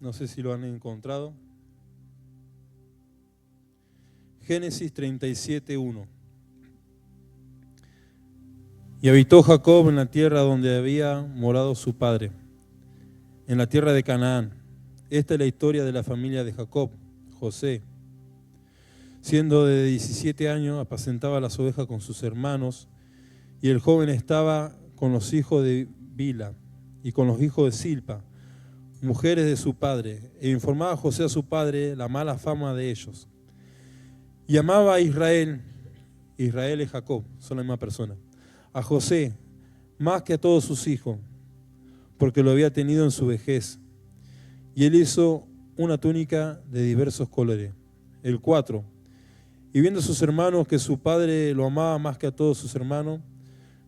No sé si lo han encontrado. Génesis 37:1. Y habitó Jacob en la tierra donde había morado su padre, en la tierra de Canaán. Esta es la historia de la familia de Jacob, José. Siendo de 17 años, apacentaba las ovejas con sus hermanos, y el joven estaba con los hijos de Bila y con los hijos de Silpa, mujeres de su padre, e informaba a José a su padre la mala fama de ellos. Y amaba a Israel y Jacob, son la misma persona, a José más que a todos sus hijos, porque lo había tenido en su vejez. Y él hizo una túnica de diversos colores. El 4. Y viendo a sus hermanos que su padre lo amaba más que a todos sus hermanos,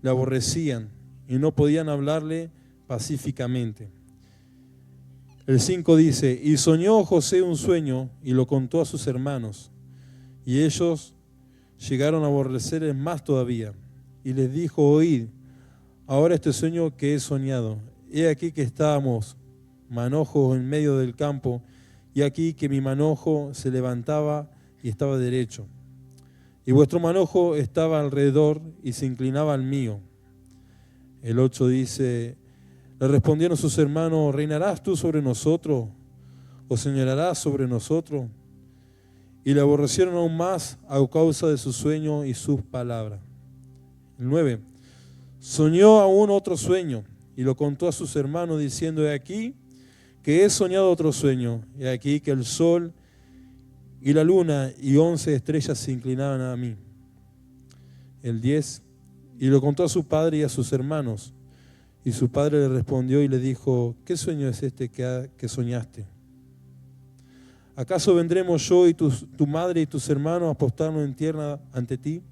le aborrecían y no podían hablarle pacíficamente. El 5 dice, y soñó José un sueño y lo contó a sus hermanos, y ellos llegaron a aborrecerle más todavía. Y les dijo, oíd, ahora este sueño que he soñado. He aquí que estábamos manojos en medio del campo, y aquí que mi manojo se levantaba y estaba derecho. Y vuestro manojo estaba alrededor y se inclinaba al mío. El 8 dice, le respondieron sus hermanos, ¿reinarás tú sobre nosotros o señorarás sobre nosotros? Y le aborrecieron aún más a causa de su sueño y sus palabras. El 9, soñó aún otro sueño y lo contó a sus hermanos diciendo, he aquí que he soñado otro sueño, he aquí que el sol y la luna y 11 estrellas se inclinaban a mí. El 10, y lo contó a su padre y a sus hermanos. Y su padre le respondió y le dijo, ¿qué sueño es este que soñaste? ¿Acaso vendremos yo y tu madre y tus hermanos a postrarnos en tierra ante ti?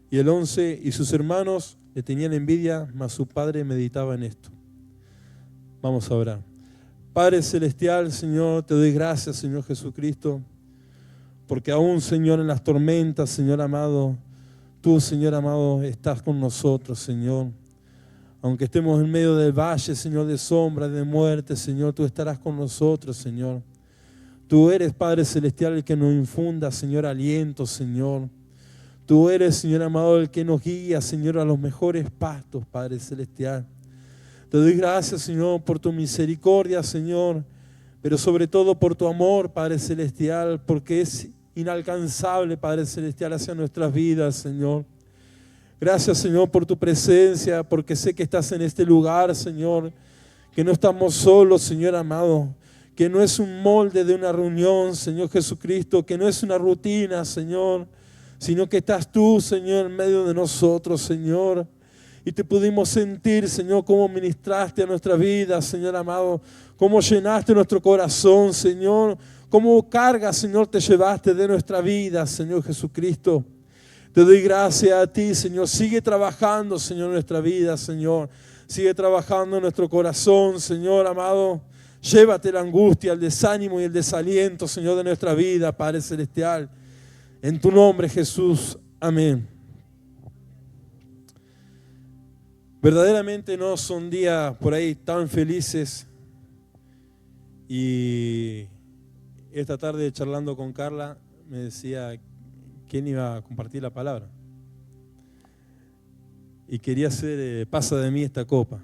Y el 11, y sus hermanos le tenían envidia, mas su padre meditaba en esto. Vamos a orar. Padre Celestial, Señor, te doy gracias, Señor Jesucristo, porque aún, Señor, en las tormentas, Señor amado, tú, Señor amado, estás con nosotros, Señor. Aunque estemos en medio del valle, Señor, de sombra, de muerte, Señor, tú estarás con nosotros, Señor. Tú eres, Padre Celestial, el que nos infunda, Señor, aliento, Señor. Tú eres, Señor amado, el que nos guía, Señor, a los mejores pastos, Padre Celestial. Te doy gracias, Señor, por tu misericordia, Señor, pero sobre todo por tu amor, Padre Celestial, porque es inalcanzable, Padre Celestial, hacia nuestras vidas, Señor. Gracias, Señor, por tu presencia, porque sé que estás en este lugar, Señor, que no estamos solos, Señor amado, que no es un molde de una reunión, Señor Jesucristo, que no es una rutina, Señor, sino que estás tú, Señor, en medio de nosotros, Señor. Y te pudimos sentir, Señor, cómo ministraste a nuestra vida, Señor amado, cómo llenaste nuestro corazón, Señor, cómo carga, Señor, te llevaste de nuestra vida, Señor Jesucristo. Te doy gracias a ti, Señor. Sigue trabajando, Señor, en nuestra vida, Señor. Sigue trabajando en nuestro corazón, Señor amado. Llévate la angustia, el desánimo y el desaliento, Señor, de nuestra vida, Padre Celestial. En tu nombre, Jesús. Amén. Verdaderamente no son días por ahí tan felices. Y esta tarde, charlando con Carla, me decía quién iba a compartir la palabra. Y quería hacer, pasa de mí esta copa.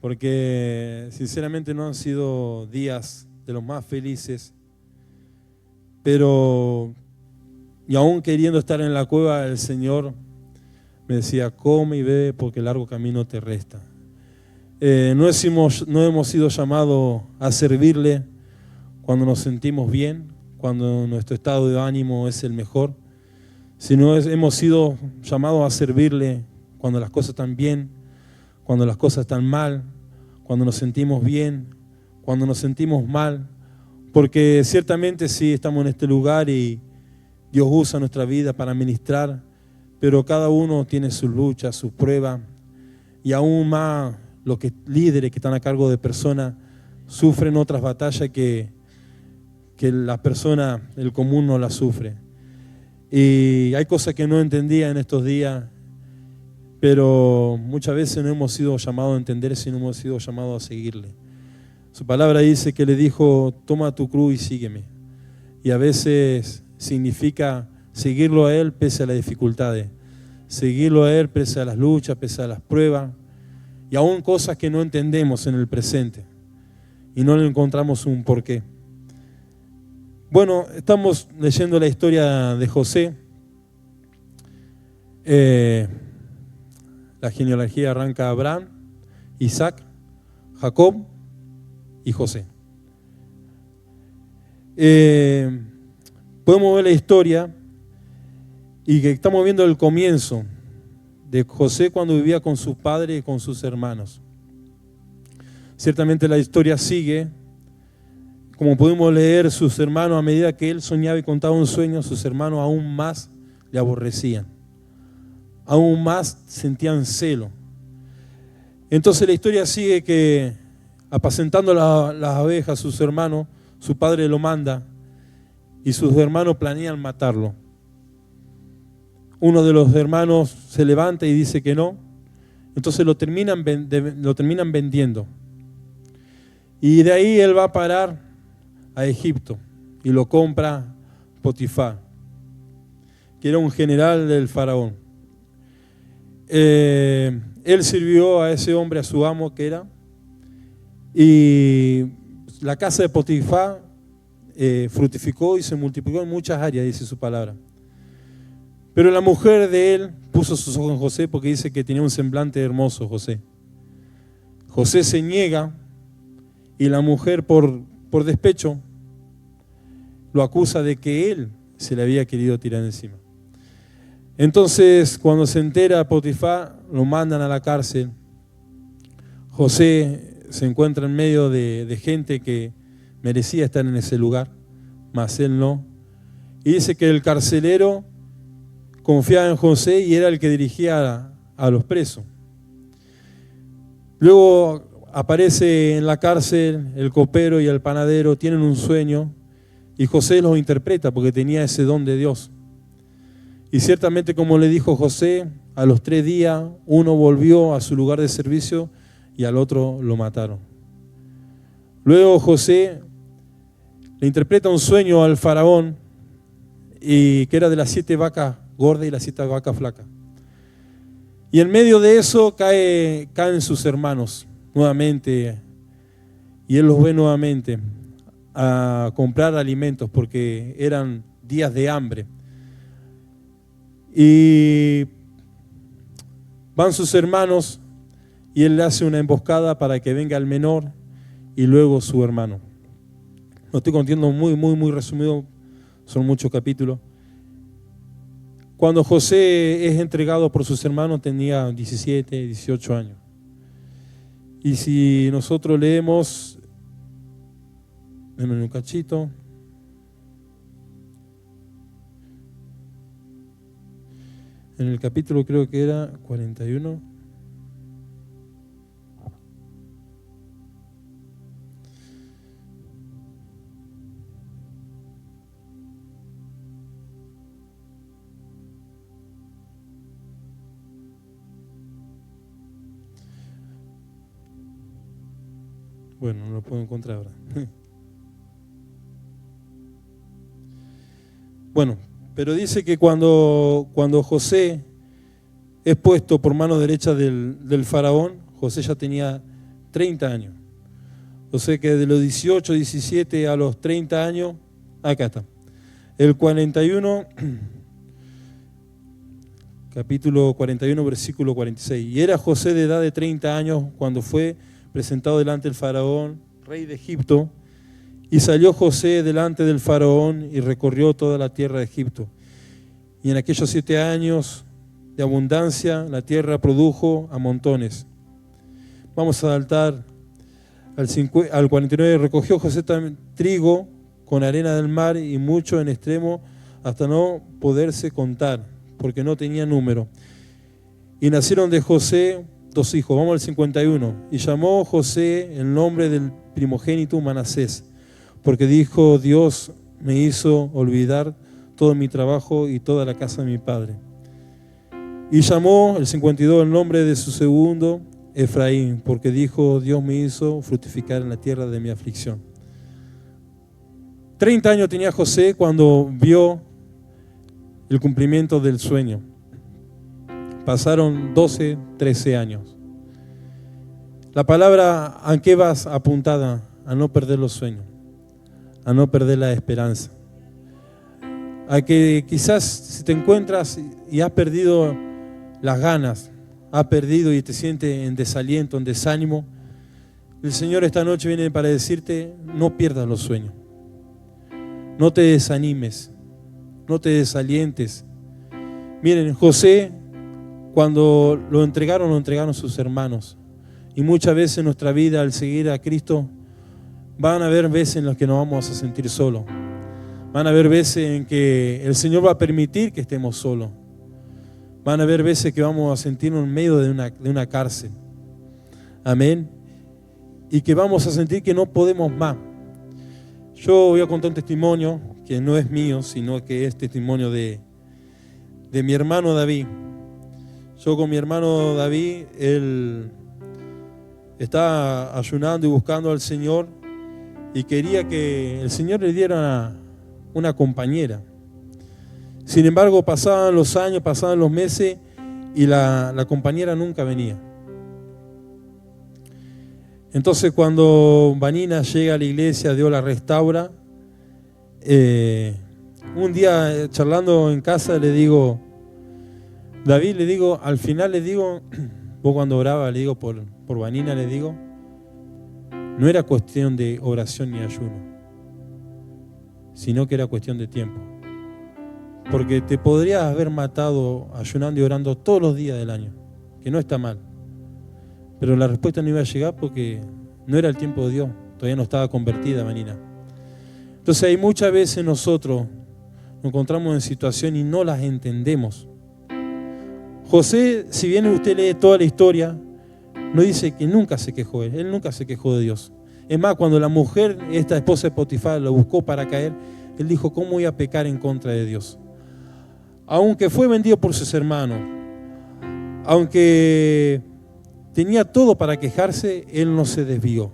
Porque sinceramente no han sido días de los más felices. Pero, y aún queriendo estar en la cueva del Señor, me decía, come y bebe porque el largo camino te resta. No hemos sido llamados a servirle cuando nos sentimos bien, cuando nuestro estado de ánimo es el mejor, sino hemos sido llamados a servirle cuando las cosas están bien, cuando las cosas están mal, cuando nos sentimos bien, cuando nos sentimos mal, porque ciertamente sí estamos en este lugar y Dios usa nuestra vida para ministrar, pero cada uno tiene sus luchas, sus pruebas, y aún más los líderes que están a cargo de personas sufren otras batallas que la persona, el común, no la sufre. Y hay cosas que no entendía en estos días, pero muchas veces no hemos sido llamados a entender, sino hemos sido llamados a seguirle. Su palabra dice que le dijo, toma tu cruz y sígueme. Y a veces significa seguirlo a Él pese a las dificultades, seguirlo a Él pese a las luchas, pese a las pruebas, y aún cosas que no entendemos en el presente, y no le encontramos un porqué. Bueno, estamos leyendo la historia de José. La genealogía arranca Abraham, Isaac, Jacob y José. Podemos ver la historia y que estamos viendo el comienzo de José cuando vivía con su padre y con sus hermanos. Ciertamente la historia sigue. Como pudimos leer, sus hermanos, a medida que él soñaba y contaba un sueño, sus hermanos aún más le aborrecían, aún más sentían celo. Entonces la historia sigue que, apacentando las ovejas, sus hermanos, su padre lo manda y sus hermanos planean matarlo. Uno de los hermanos se levanta y dice que no, entonces lo terminan vendiendo. Y de ahí él va a parar a Egipto y lo compra Potifar, que era un general del faraón. Él sirvió a ese hombre, a su amo que era, y la casa de Potifar fructificó y se multiplicó en muchas áreas, dice su palabra. Pero la mujer de él puso sus ojos en José porque dice que tenía un semblante hermoso José. José se niega y la mujer por despecho lo acusa de que él se le había querido tirar encima. Entonces, cuando se entera Potifar, lo mandan a la cárcel. José se encuentra en medio de gente que merecía estar en ese lugar, mas él no. Y dice que el carcelero confiaba en José y era el que dirigía a los presos. Luego aparece en la cárcel el copero y el panadero, tienen un sueño y José los interpreta porque tenía ese don de Dios. Y ciertamente, como le dijo José, a los 3 días uno volvió a su lugar de servicio y al otro lo mataron. Luego José le interpreta un sueño al faraón y que era de las 7 vacas gordas y las 7 vacas flacas. Y en medio de eso caen sus hermanos nuevamente y él los ve nuevamente a comprar alimentos porque eran días de hambre. Y van sus hermanos y él le hace una emboscada para que venga el menor y luego su hermano. Lo estoy contando muy resumido, son muchos capítulos. Cuando José es entregado por sus hermanos tenía 17, 18 años. Y si nosotros leemos, denme un cachito. En el capítulo creo que era 41. Bueno, no lo puedo encontrar ahora. Bueno, pero dice que cuando José es puesto por mano derecha del faraón, José ya tenía 30 años. O sea que de los 18, 17 a los 30 años, acá está. El 41, capítulo 41, versículo 46. Y era José de edad de 30 años cuando fue presentado delante del faraón, rey de Egipto. Y salió José delante del faraón y recorrió toda la tierra de Egipto. Y en aquellos 7 años de abundancia, la tierra produjo a montones. Vamos a saltar al 49. Recogió José también trigo con arena del mar y mucho en extremo hasta no poderse contar, porque no tenía número. Y nacieron de José 2 hijos. Vamos al 51. Y llamó José el nombre del primogénito Manasés, porque dijo: Dios me hizo olvidar todo mi trabajo y toda la casa de mi padre. Y llamó el 52 el nombre de su segundo Efraín, porque dijo, Dios me hizo fructificar en la tierra de mi aflicción. 30 años tenía José cuando vio el cumplimiento del sueño. Pasaron 12, 13 años. La palabra ¿a qué vas apuntada? A no perder los sueños, a no perder la esperanza. A que quizás si te encuentras y has perdido las ganas, has perdido y te sientes en desaliento, en desánimo, el Señor esta noche viene para decirte, no pierdas los sueños. No te desanimes, no te desalientes. Miren, José, cuando lo entregaron sus hermanos. Y muchas veces en nuestra vida, al seguir a Cristo, van a haber veces en las que nos vamos a sentir solos. Van a haber veces en que el Señor va a permitir que estemos solos. Van a haber veces que vamos a sentirnos en medio de una cárcel. Amén. Y que vamos a sentir que no podemos más. Yo voy a contar un testimonio que no es mío, sino que es testimonio de mi hermano David. Yo con mi hermano David, él estaba ayunando y buscando al Señor y quería que el Señor le diera una compañera. Sin embargo, pasaban los años, pasaban los meses y la compañera nunca venía. Entonces cuando Vanina llega a la iglesia, Dios la restaura. Un día charlando en casa le digo, David, le digo, al final le digo, vos cuando oraba, le digo por Vanina, le digo, no era cuestión de oración ni ayuno, sino que era cuestión de tiempo. Porque te podrías haber matado ayunando y orando todos los días del año, que no está mal. Pero la respuesta no iba a llegar porque no era el tiempo de Dios, todavía no estaba convertida Vanina. Entonces hay muchas veces nosotros nos encontramos en situaciones y no las entendemos. José, si bien usted lee toda la historia, no dice que nunca se quejó él nunca se quejó de Dios. Es más, cuando la mujer, esta esposa de Potifar, lo buscó para caer, él dijo, ¿cómo voy a pecar en contra de Dios? Aunque fue vendido por sus hermanos, aunque tenía todo para quejarse, él no se desvió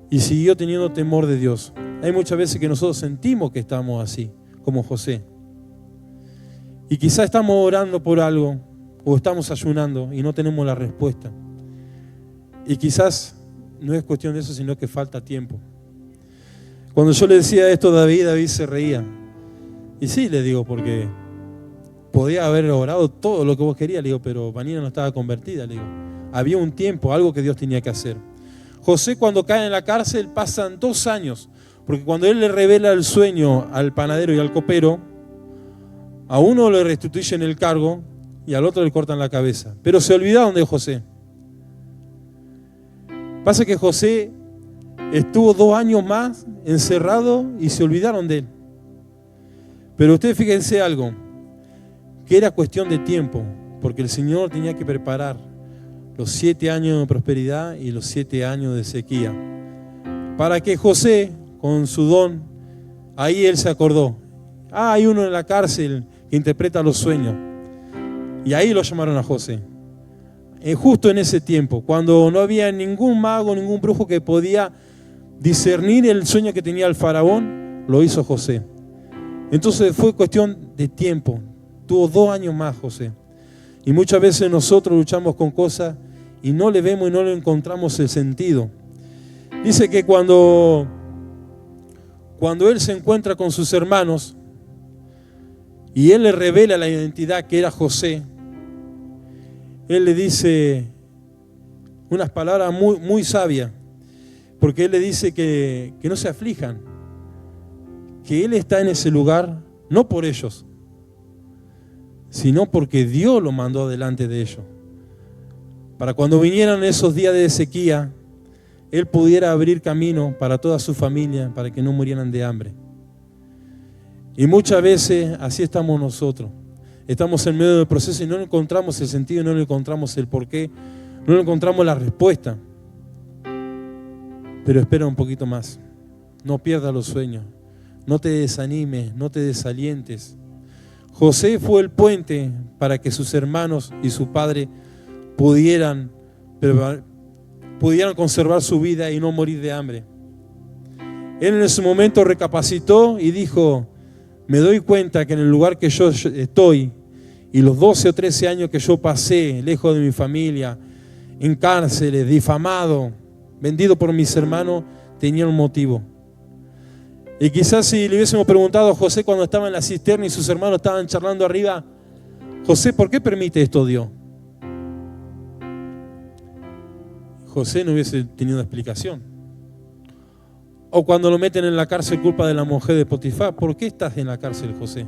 y siguió teniendo temor de Dios. Hay muchas veces que nosotros sentimos que estamos así, como José. Y quizás estamos orando por algo o estamos ayunando y no tenemos la respuesta. Y quizás no es cuestión de eso, sino que falta tiempo. Cuando yo le decía esto a David se reía. Y sí, le digo, porque podía haber orado todo lo que vos querías, le digo, pero Vanina no estaba convertida, le digo. Había un tiempo, algo que Dios tenía que hacer. José, cuando cae en la cárcel, pasan 2 años, porque cuando él le revela el sueño al panadero y al copero, a uno le restituyen el cargo y al otro le cortan la cabeza. Pero se olvidaron de José. Pasa que José estuvo 2 años más encerrado y se olvidaron de él. Pero ustedes fíjense algo, que era cuestión de tiempo, porque el Señor tenía que preparar los 7 años de prosperidad y los 7 años de sequía. Para que José, con su don, ahí él se acordó. Hay uno en la cárcel que interpreta los sueños. Y ahí lo llamaron a José. Justo en ese tiempo, cuando no había ningún mago, ningún brujo que podía discernir el sueño que tenía el faraón, lo hizo José. Entonces fue cuestión de tiempo. Tuvo 2 años más José. Y muchas veces nosotros luchamos con cosas y no le vemos y no le encontramos el sentido. Dice que cuando él se encuentra con sus hermanos y él le revela la identidad que era José, él le dice unas palabras muy, muy sabias, porque él le dice que no se aflijan, que él está en ese lugar no por ellos, sino porque Dios lo mandó delante de ellos. Para cuando vinieran esos días de sequía, él pudiera abrir camino para toda su familia, para que no murieran de hambre. Y muchas veces así estamos nosotros. Estamos en medio del proceso y no encontramos el sentido, no encontramos el porqué, no encontramos la respuesta. Pero espera un poquito más. No pierdas los sueños. No te desanimes, no te desalientes. José fue el puente para que sus hermanos y su padre pudieran pudieran conservar su vida y no morir de hambre. Él en ese momento recapacitó y dijo: me doy cuenta que en el lugar que yo estoy y los 12 o 13 años que yo pasé lejos de mi familia, en cárceles, difamado, vendido por mis hermanos, tenía un motivo. Y quizás si le hubiésemos preguntado a José cuando estaba en la cisterna y sus hermanos estaban charlando arriba: José, ¿por qué permite esto Dios? José no hubiese tenido explicación. O cuando lo meten en la cárcel culpa de la mujer de Potifar: ¿por qué estás en la cárcel, José?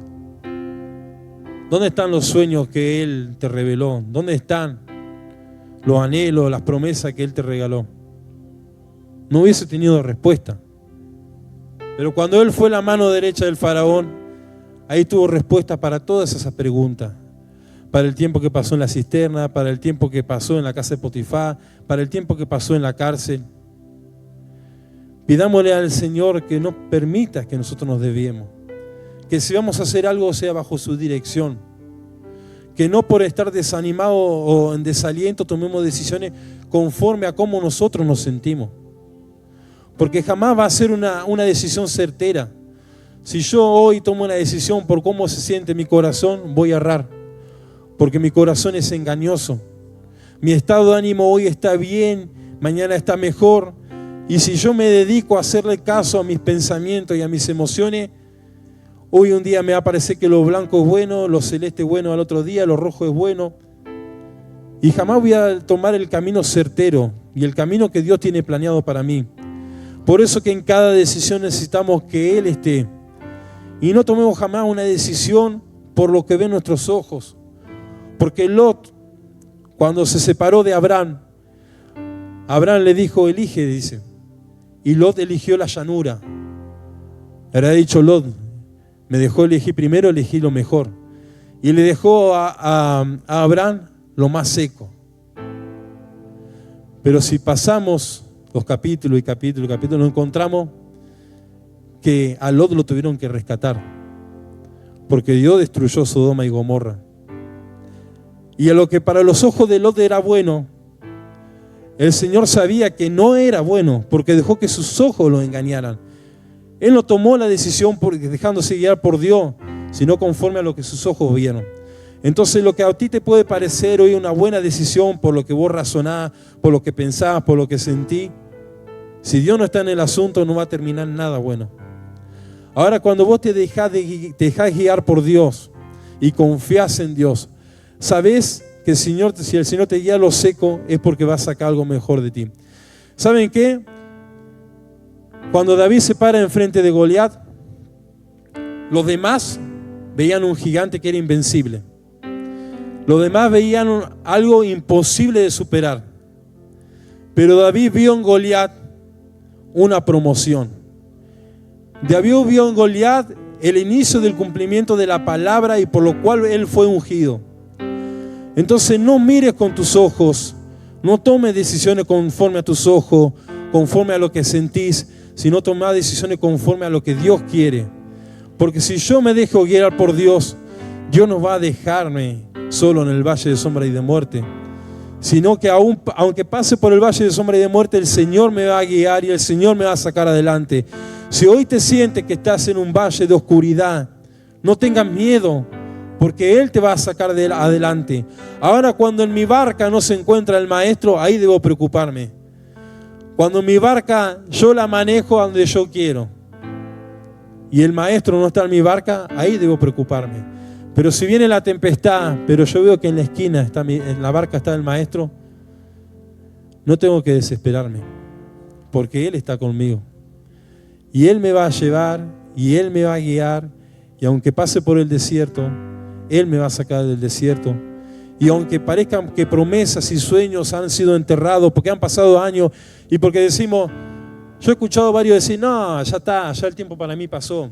¿Dónde están los sueños que Él te reveló? ¿Dónde están los anhelos, las promesas que Él te regaló? No hubiese tenido respuesta. Pero cuando Él fue la mano derecha del faraón, ahí tuvo respuesta para todas esas preguntas. Para el tiempo que pasó en la cisterna, para el tiempo que pasó en la casa de Potifar, para el tiempo que pasó en la cárcel. Pidámosle al Señor que no permita que nosotros nos desviemos. Que si vamos a hacer algo sea bajo su dirección. Que no por estar desanimados o en desaliento tomemos decisiones conforme a cómo nosotros nos sentimos. Porque jamás va a ser una decisión certera. Si yo hoy tomo una decisión por cómo se siente mi corazón, voy a errar. Porque mi corazón es engañoso. Mi estado de ánimo hoy está bien, mañana está mejor. Y si yo me dedico a hacerle caso a mis pensamientos y a mis emociones, hoy un día me va a parecer que lo blanco es bueno, lo celeste es bueno al otro día, lo rojo es bueno. Y jamás voy a tomar el camino certero y el camino que Dios tiene planeado para mí. Por eso que en cada decisión necesitamos que Él esté. Y no tomemos jamás una decisión por lo que ven nuestros ojos. Porque Lot, cuando se separó de Abraham, Abraham le dijo: elige, dice. Y Lot eligió la llanura. Habrá dicho Lot: me dejó elegir primero, elegí lo mejor. Y le dejó a Abraham lo más seco. Pero si pasamos los capítulos y capítulos y capítulos, nos encontramos que a Lot lo tuvieron que rescatar. Porque Dios destruyó Sodoma y Gomorra. Y a lo que para los ojos de Lot era bueno, el Señor sabía que no era bueno, porque dejó que sus ojos lo engañaran. Él no tomó la decisión dejándose guiar por Dios, sino conforme a lo que sus ojos vieron. Entonces lo que a ti te puede parecer hoy una buena decisión por lo que vos razonás, por lo que pensás, por lo que sentís, si Dios no está en el asunto no va a terminar nada bueno. Ahora cuando vos te dejás guiar por Dios y confías en Dios, sabés que si el Señor te guía a lo seco es porque va a sacar algo mejor de ti. ¿Saben qué? Cuando David se para enfrente de Goliat, los demás veían un gigante que era invencible. Los demás veían algo imposible de superar. Pero David vio en Goliat una promoción. David vio en Goliat el inicio del cumplimiento de la palabra y por lo cual él fue ungido. Entonces no mires con tus ojos, no tomes decisiones conforme a tus ojos, conforme a lo que sentís, sino tomar decisiones conforme a lo que Dios quiere. Porque si yo me dejo guiar por Dios, Dios no va a dejarme solo en el valle de sombra y de muerte, sino que aunque pase por el valle de sombra y de muerte, el Señor me va a guiar y el Señor me va a sacar adelante. Si hoy te sientes que estás en un valle de oscuridad, no tengas miedo, porque Él te va a sacar adelante. Ahora cuando en mi barca no se encuentra el maestro, ahí debo preocuparme. Cuando mi barca yo la manejo a donde yo quiero y el maestro no está en mi barca, ahí debo preocuparme. Pero si viene la tempestad, pero yo veo que en la esquina en la barca está el maestro, no tengo que desesperarme, porque Él está conmigo. Y Él me va a llevar, y Él me va a guiar, y aunque pase por el desierto, Él me va a sacar del desierto. Y aunque parezcan que promesas y sueños han sido enterrados, porque han pasado años, y porque decimos, yo he escuchado varios decir, no, ya está, ya el tiempo para mí pasó.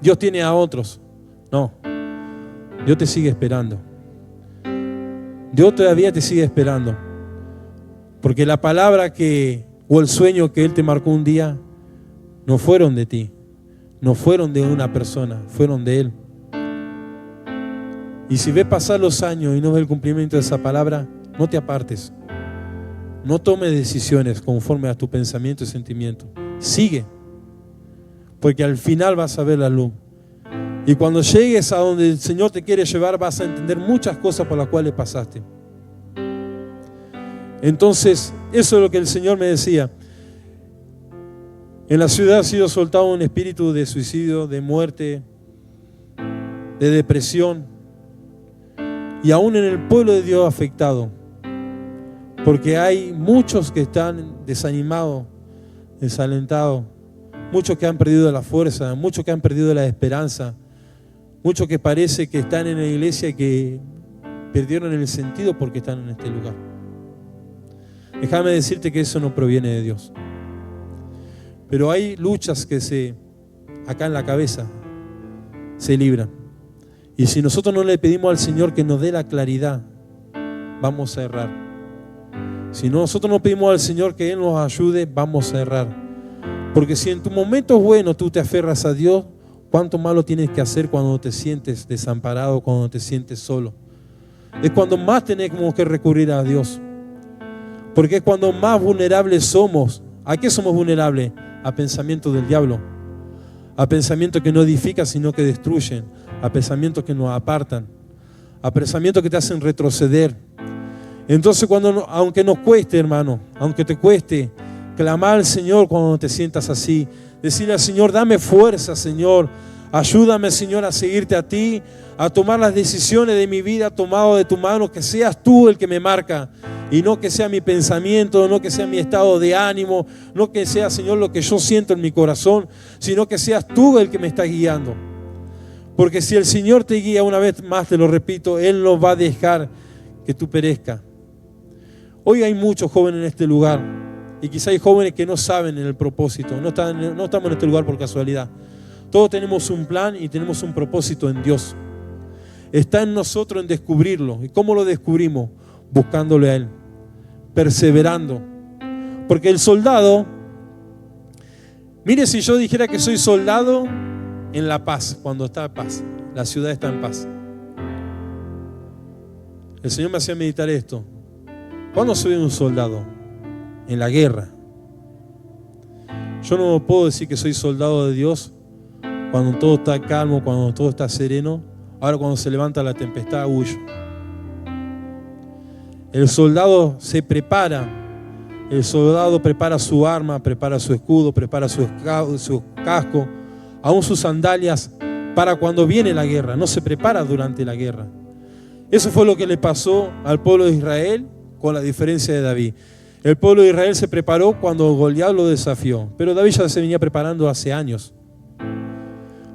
Dios tiene a otros. No, Dios te sigue esperando. Dios todavía te sigue esperando. Porque la palabra o el sueño que Él te marcó un día, no fueron de ti, no fueron de una persona, fueron de Él. Y si ves pasar los años y no ves el cumplimiento de esa palabra, no te apartes. No tomes decisiones conforme a tu pensamiento y sentimiento. Sigue, porque al final vas a ver la luz. Y cuando llegues a donde el Señor te quiere llevar, vas a entender muchas cosas por las cuales pasaste. Entonces, eso es lo que el Señor me decía. En la ciudad ha sido soltado un espíritu de suicidio, de muerte, de depresión. Y aún en el pueblo de Dios afectado. Porque hay muchos que están desanimados, desalentados. Muchos que han perdido la fuerza, muchos que han perdido la esperanza. Muchos que parece que están en la iglesia y que perdieron el sentido porque están en este lugar. Déjame decirte que eso no proviene de Dios. Pero hay luchas que acá en la cabeza se libran. Y si nosotros no le pedimos al Señor que nos dé la claridad, vamos a errar. Si nosotros no pedimos al Señor que Él nos ayude, vamos a errar. Porque si en tu momento bueno tú te aferras a Dios, ¿cuánto malo tienes que hacer cuando te sientes desamparado, cuando te sientes solo? Es cuando más tenemos que recurrir a Dios. Porque es cuando más vulnerables somos. ¿A qué somos vulnerables? A pensamientos del diablo. A pensamientos que no edifican, sino que destruyen. A pensamientos que nos apartan. A pensamientos que te hacen retroceder. Entonces, aunque nos cueste, hermano, aunque te cueste, clamar al Señor cuando te sientas así. Decirle al Señor, dame fuerza, Señor. Ayúdame, Señor, a seguirte a ti, a tomar las decisiones de mi vida tomado de tu mano, que seas tú el que me marca y no que sea mi pensamiento, no que sea mi estado de ánimo, no que sea, Señor, lo que yo siento en mi corazón, sino que seas tú el que me está guiando. Porque si el Señor te guía, una vez más te lo repito, Él no va a dejar que tú perezcas. Hoy hay muchos jóvenes en este lugar y quizá hay jóvenes que no saben en el propósito, no estamos en este lugar por casualidad. Todos tenemos un plan y tenemos un propósito en Dios. Está en nosotros en descubrirlo. ¿Y cómo lo descubrimos? Buscándole a Él, perseverando. Porque el soldado, mire, si yo dijera que soy soldado en la paz, cuando está en paz, la ciudad está en paz. El Señor me hacía meditar esto. ¿Cuándo soy un soldado? En la guerra. Yo no puedo decir que soy soldado de Dios cuando todo está calmo, cuando todo está sereno. Ahora cuando se levanta la tempestad, huyo. El soldado se prepara. El soldado prepara su arma, prepara su escudo, prepara su casco, aún sus sandalias para cuando viene la guerra. No se prepara durante la guerra. Eso fue lo que le pasó al pueblo de Israel, con la diferencia de David. El pueblo de Israel se preparó cuando Goliat lo desafió, pero David ya se venía preparando hace años.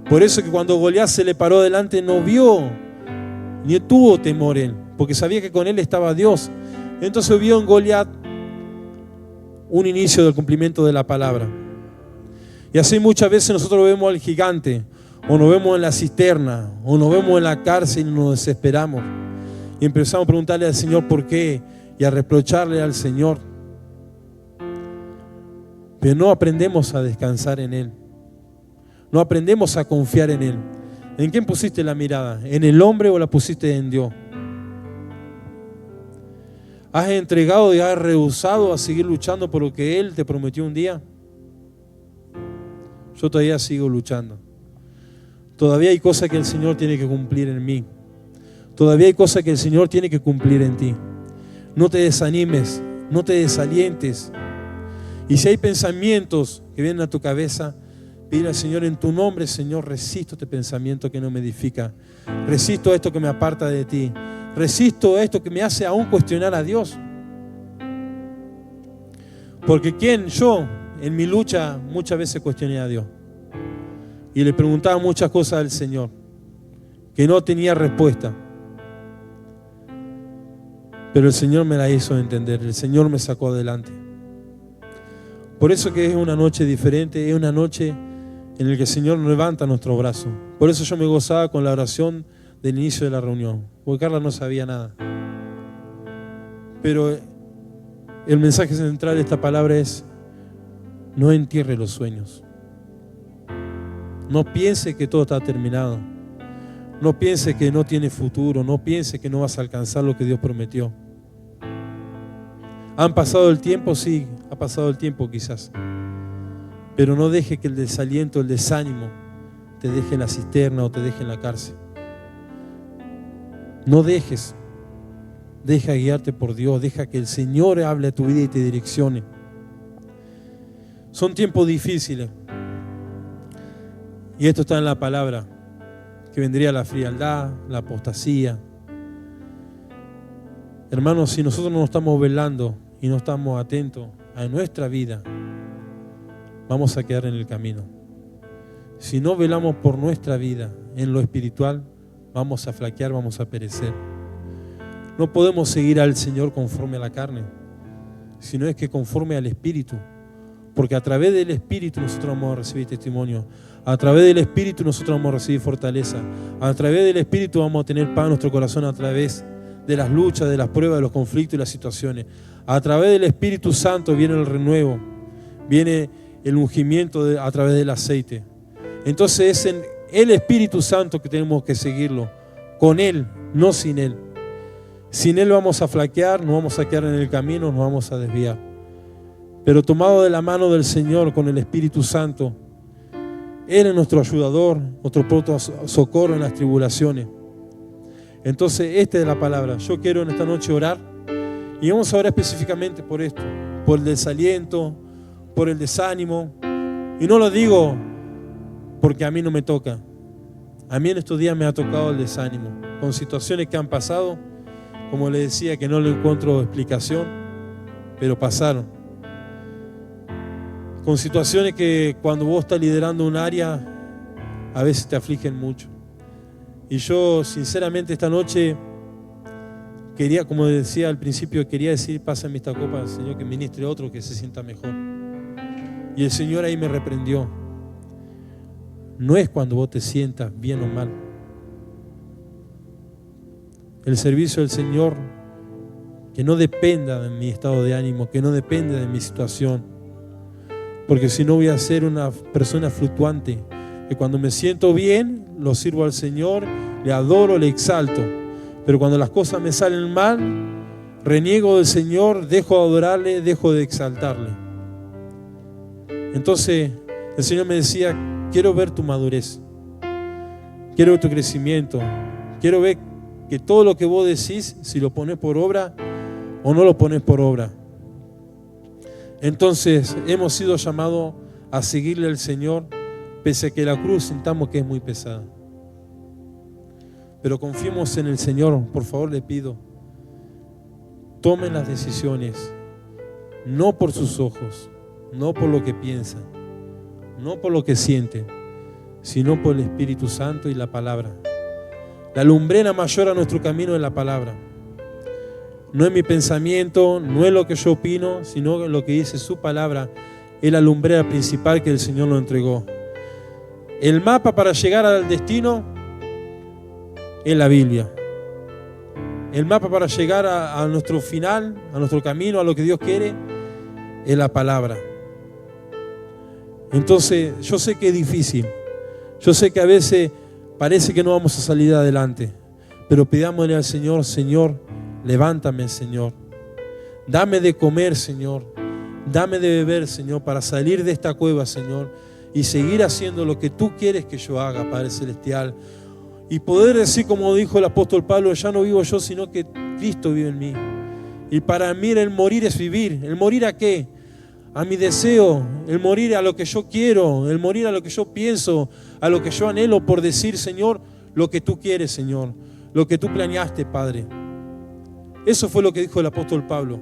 Por eso que cuando Goliat se le paró delante no vio, ni tuvo temor él, porque sabía que con él estaba Dios. Entonces vio en Goliat un inicio del cumplimiento de la palabra. Y así muchas veces nosotros vemos al gigante, o nos vemos en la cisterna, o nos vemos en la cárcel y nos desesperamos. Y empezamos a preguntarle al Señor por qué, y a reprocharle al Señor. Pero no aprendemos a descansar en Él. No aprendemos a confiar en Él. ¿En quién pusiste la mirada? ¿En el hombre o la pusiste en Dios? ¿Has entregado y has rehusado a seguir luchando por lo que Él te prometió un día? Yo todavía sigo luchando. Todavía hay cosas que el Señor tiene que cumplir en mí. Todavía hay cosas que el Señor tiene que cumplir en ti. No te desanimes, no te desalientes. Y si hay pensamientos que vienen a tu cabeza, pide al Señor en tu nombre: Señor, resisto este pensamiento que no me edifica. Resisto esto que me aparta de ti. Resisto esto que me hace aún cuestionar a Dios. Porque yo, en mi lucha, muchas veces cuestioné a Dios. Y le preguntaba muchas cosas al Señor que no tenía respuesta. Pero el Señor me la hizo entender. El Señor me sacó adelante. Por eso que es una noche diferente. Es una noche en la que el Señor levanta nuestro brazo. Por eso yo me gozaba con la oración del inicio de la reunión. Porque Carla no sabía nada. Pero el mensaje central de esta palabra es: no entierre los sueños. No piense que todo está terminado. No piense que no tiene futuro. No piense que no vas a alcanzar lo que Dios prometió. ¿Han pasado el tiempo? Sí, ha pasado el tiempo quizás. Pero no deje que el desaliento, el desánimo, te deje en la cisterna o te deje en la cárcel. No dejes. Deja guiarte por Dios. Deja que el Señor hable a tu vida y te direccione. Son tiempos difíciles. Y esto está en la palabra. Que vendría la frialdad, la apostasía. Hermanos, si nosotros no estamos velando y no estamos atentos a nuestra vida, vamos a quedar en el camino. Si no velamos por nuestra vida en lo espiritual, vamos a flaquear, vamos a perecer. No podemos seguir al Señor conforme a la carne, sino es que conforme al Espíritu. Porque a través del Espíritu nosotros vamos a recibir testimonio. A través del Espíritu nosotros vamos a recibir fortaleza. A través del Espíritu vamos a tener paz en nuestro corazón a través de las luchas, de las pruebas, de los conflictos y las situaciones. A través del Espíritu Santo viene el renuevo, viene el ungimiento a través del aceite. Entonces es en el Espíritu Santo que tenemos que seguirlo, con Él, no sin Él. Sin Él vamos a flaquear, nos vamos a quedar en el camino, nos vamos a desviar. Pero tomado de la mano del Señor con el Espíritu Santo, Él es nuestro ayudador, nuestro pronto socorro en las tribulaciones. Entonces, esta es la palabra. Yo quiero en esta noche orar y vamos a orar específicamente por esto, por el desaliento, por el desánimo. Y no lo digo porque a mí no me toca. A mí en estos días me ha tocado el desánimo, con situaciones que han pasado, como les decía, que no le encuentro explicación, pero pasaron. Con situaciones que cuando vos estás liderando un área, a veces te afligen mucho. Y yo sinceramente esta noche quería, como decía al principio, quería decir, pásame esta copa al Señor, que ministre otro que se sienta mejor. Y el Señor ahí me reprendió. No es cuando vos te sientas bien o mal. El servicio del Señor, que no dependa de mi estado de ánimo, que no dependa de mi situación. Porque si no voy a ser una persona fluctuante, que cuando me siento bien, lo sirvo al Señor, le adoro, le exalto. Pero cuando las cosas me salen mal, reniego del Señor, dejo de adorarle, dejo de exaltarle. Entonces el Señor me decía, quiero ver tu madurez, quiero ver tu crecimiento, quiero ver que todo lo que vos decís, si lo pones por obra o no lo pones por obra. Entonces hemos sido llamados a seguirle al Señor, pese a que la cruz sintamos que es muy pesada. Pero confiemos en el Señor, por favor le pido. Tomen las decisiones, no por sus ojos, no por lo que piensan, no por lo que sienten, sino por el Espíritu Santo y la palabra. La lumbrera mayor a nuestro camino es la palabra. No es mi pensamiento, no es lo que yo opino, sino lo que dice su palabra. Es la lumbrera principal que el Señor nos entregó. El mapa para llegar al destino es la Biblia. El mapa para llegar a nuestro final, a nuestro camino, a lo que Dios quiere, es la palabra. Entonces, yo sé que es difícil. Yo sé que a veces parece que no vamos a salir adelante. Pero pidámosle al Señor, Señor, levántame, Señor. Dame de comer, Señor. Dame de beber, Señor, para salir de esta cueva, Señor, y seguir haciendo lo que tú quieres que yo haga, Padre Celestial. Y poder decir, como dijo el apóstol Pablo, ya no vivo yo, sino que Cristo vive en mí. Y para mí el morir es vivir. ¿El morir a qué? A mi deseo. El morir a lo que yo quiero. El morir a lo que yo pienso. A lo que yo anhelo por decir, Señor, lo que tú quieres, Señor. Lo que tú planeaste, Padre. Eso fue lo que dijo el apóstol Pablo.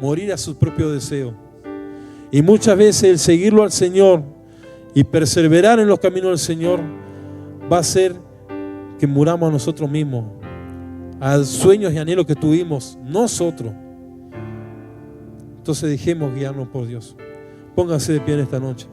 Morir a su propio deseo. Y muchas veces el seguirlo al Señor y perseverar en los caminos del Señor va a hacer que muramos a nosotros mismos, a sueños y anhelos que tuvimos nosotros. Entonces dejemos guiarnos por Dios. Pónganse de pie en esta noche.